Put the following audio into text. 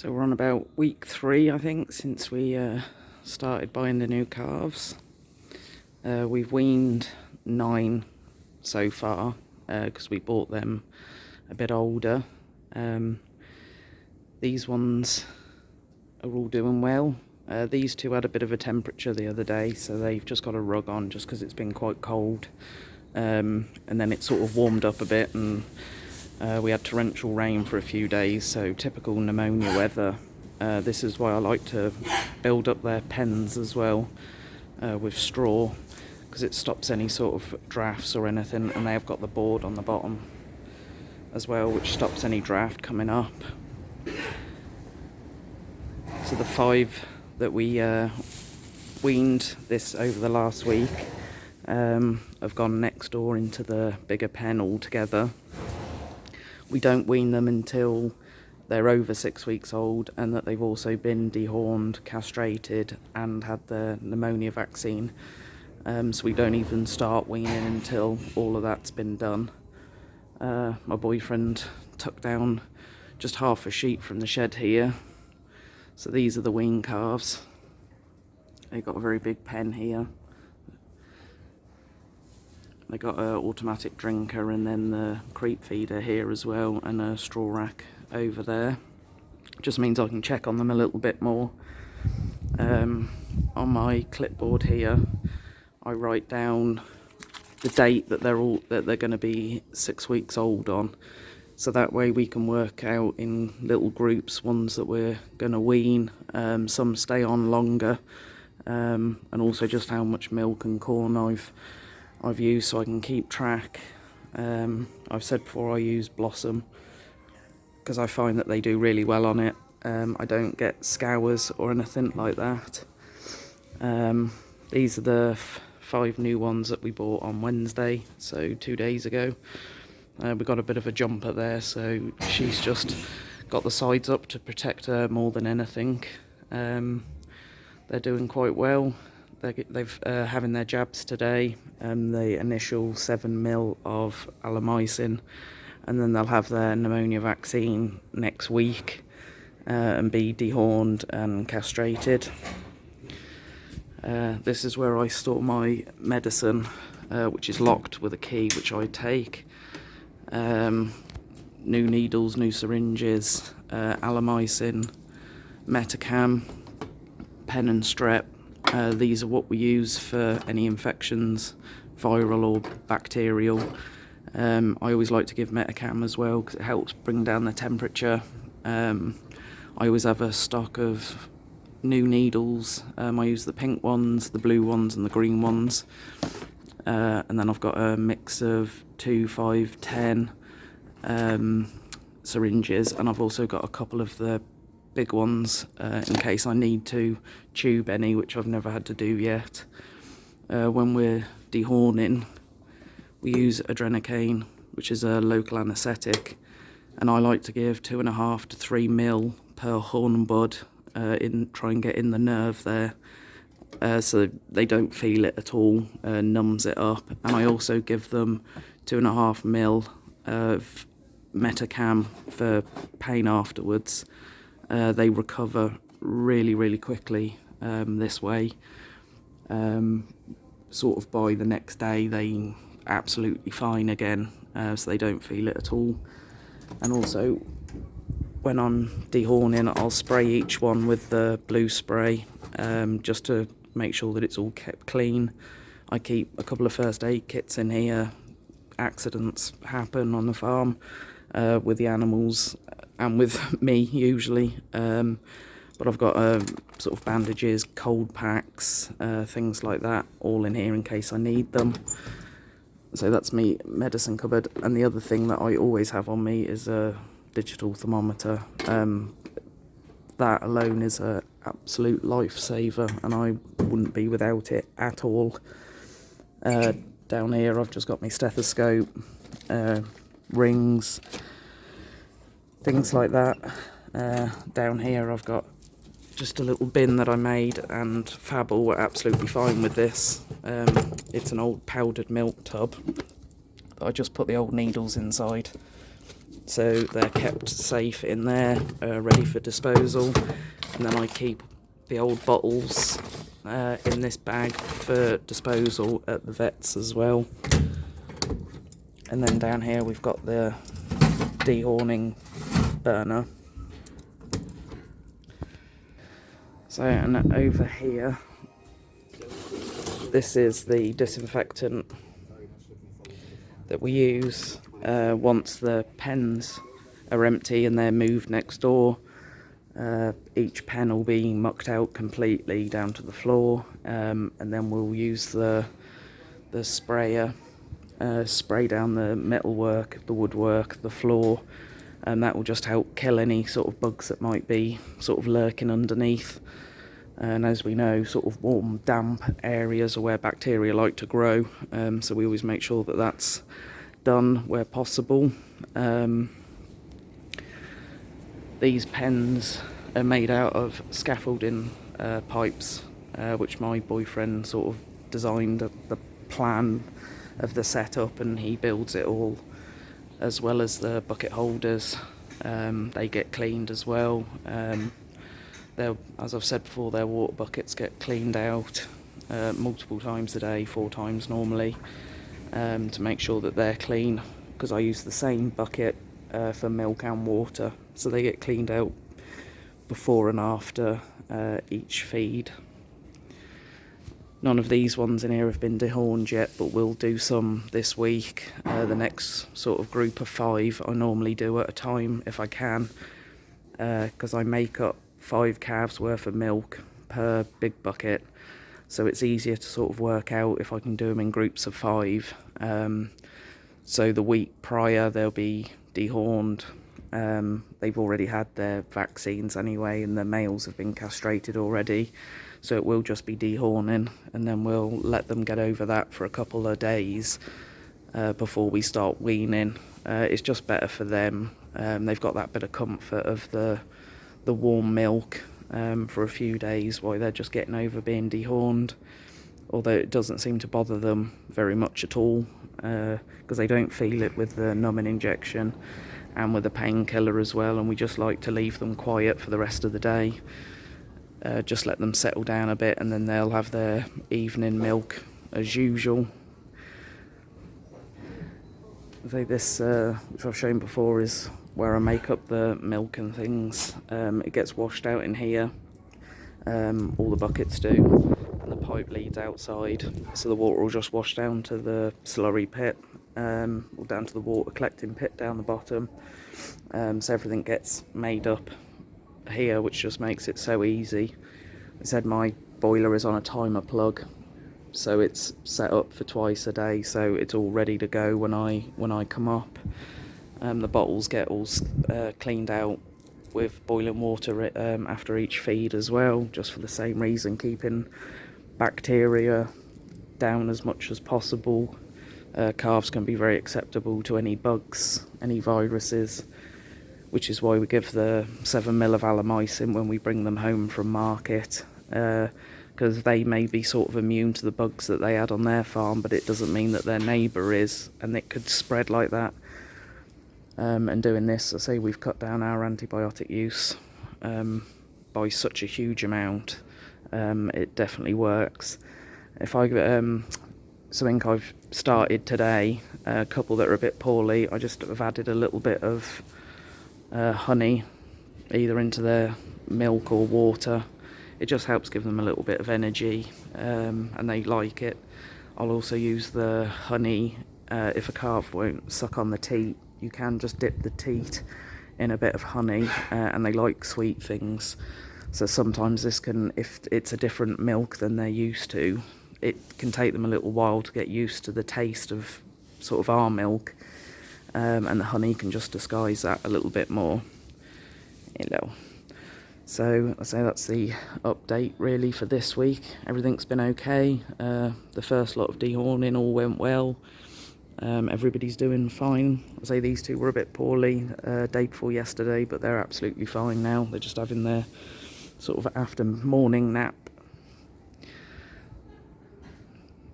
So we're on about week 3, I think, since we started buying the new calves. We've weaned 9 so far because we bought them a bit older. These ones are all doing well. These two had a bit of a temperature the other day, so they've just got a rug on just because it's been quite cold. And then it sort of warmed up a bit, and we had torrential rain for a few days, so typical pneumonia weather. This is why I like to build up their pens as well with straw, because it stops any sort of drafts or anything, and they have got the board on the bottom as well, which stops any draft coming up. So the 5 that we weaned this over the last week have gone next door into the bigger pen altogether. We don't wean them until they're over 6 weeks old and that they've also been dehorned, castrated and had the pneumonia vaccine. So we don't even start weaning until all of that's been done. My boyfriend took down just half a sheet from the shed here. So these are the wean calves. They've got a very big pen here. They got an automatic drinker and then the creep feeder here as well, and a straw rack over there. Just means I can check on them a little bit more. On my clipboard here, I write down the date that they're going to be 6 weeks old on, so that way we can work out in little groups ones that we're going to wean. Some stay on longer, and also just how much milk and corn I've used, so I can keep track. I've said before I use Blossom because I find that they do really well on it. I don't get scours or anything like that. These are the 5 new ones that we bought on Wednesday, so 2 days ago. We got a bit of a jumper there, so she's just got the sides up to protect her more than anything. They're doing quite well. They've having their jabs today, the initial 7 mil of Alleamycin, and then they'll have their pneumonia vaccine next week and be dehorned and castrated. This is where I store my medicine, which is locked with a key, which I take. New needles, new syringes, Alleamycin, Metacam, pen and strep. These are what we use for any infections, viral or bacterial. I always like to give Metacam as well because it helps bring down the temperature. I always have a stock of new needles. I use the pink ones, the blue ones and the green ones. And then I've got a mix of 2, 5, 10 syringes, and I've also got a couple of the big ones in case I need to tube any, which I've never had to do yet. When we're dehorning, we use adrenocane, which is a local anaesthetic, and I like to give 2.5 to 3 mil per horn bud try and get in the nerve there, so they don't feel it at all, numbs it up. And I also give them 2.5 mil of Metacam for pain afterwards. They recover really, really quickly this way. Sort of by the next day, they're absolutely fine again, so they don't feel it at all. And also, when I'm dehorning, I'll spray each one with the blue spray, just to make sure that it's all kept clean. I keep a couple of first aid kits in here. Accidents happen on the farm with the animals and with me usually, but I've got sort of bandages, cold packs, things like that, all in here in case I need them. So that's me medicine cupboard. And the other thing that I always have on me is a digital thermometer. That alone is an absolute lifesaver, and I wouldn't be without it at all. Down here I've just got my stethoscope, rings, things like that. Down here I've got just a little bin that I made, and Fabble were absolutely fine with this. It's an old powdered milk tub that I just put the old needles inside. so they're kept safe in there, ready for disposal. And then I keep the old bottles in this bag for disposal at the vets as well. And then down here we've got the dehorning burner. So, and over here, this is the disinfectant that we use once the pens are empty and they're moved next door. Each pen will be mucked out completely down to the floor, and then we'll use the sprayer, spray down the metalwork, the woodwork, the floor, and that will just help kill any sort of bugs that might be sort of lurking underneath. And as we know, sort of warm, damp areas are where bacteria like to grow, so we always make sure that that's done where possible. These pens are made out of scaffolding pipes, which my boyfriend sort of designed the plan of the setup, and he builds it all, as well as the bucket holders. They get cleaned as well. As I've said before, their water buckets get cleaned out multiple times a day, 4 times normally, to make sure that they're clean, because I use the same bucket for milk and water, so they get cleaned out before and after each feed. None of these ones in here have been dehorned yet, but we'll do some this week. The next sort of group of 5 I normally do at a time if I can, because I make up 5 calves worth of milk per big bucket, so it's easier to sort of work out if I can do them in groups of 5. So the week prior they'll be dehorned. They've already had their vaccines anyway, and the males have been castrated already, so it will just be dehorning, and then we'll let them get over that for a couple of days before we start weaning. It's just better for them. They've got that bit of comfort of the warm milk for a few days while they're just getting over being dehorned, although it doesn't seem to bother them very much at all, because they don't feel it with the numbing injection and with the painkiller as well, and we just like to leave them quiet for the rest of the day. Just let them settle down a bit, and then they'll have their evening milk as usual. So this, which I've shown before, is where I make up the milk and things. It gets washed out in here, all the buckets do, and the pipe leads outside, so the water will just wash down to the slurry pit, or down to the water collecting pit down the bottom. So everything gets made up here, which just makes it so easy. I said my boiler is on a timer plug, so it's set up for twice a day, so it's all ready to go when I come up. The bottles get all cleaned out with boiling water after each feed as well, just for the same reason, keeping bacteria down as much as possible. Calves can be very acceptable to any bugs, any viruses, which is why we give the 7 ml of Alamycin when we bring them home from market, because they may be sort of immune to the bugs that they had on their farm, but it doesn't mean that their neighbour is, and it could spread like that. And doing this, I say we've cut down our antibiotic use by such a huge amount. It definitely works. If I something I've started today, a couple that are a bit poorly, I just have added a little bit of honey either into their milk or water. It just helps give them a little bit of energy, and they like it. I'll also use the honey if a calf won't suck on the teat. You can just dip the teat in a bit of honey, and they like sweet things. So sometimes this can, if it's a different milk than they're used to, it can take them a little while to get used to the taste of sort of our milk, and the honey can just disguise that a little bit more. Hello. So I say that's the update really for this week. Everything's been okay. The first lot of dehorning all went well. Everybody's doing fine. I say these two were a bit poorly day before yesterday, but they're absolutely fine now. They're just having their sort of after morning nap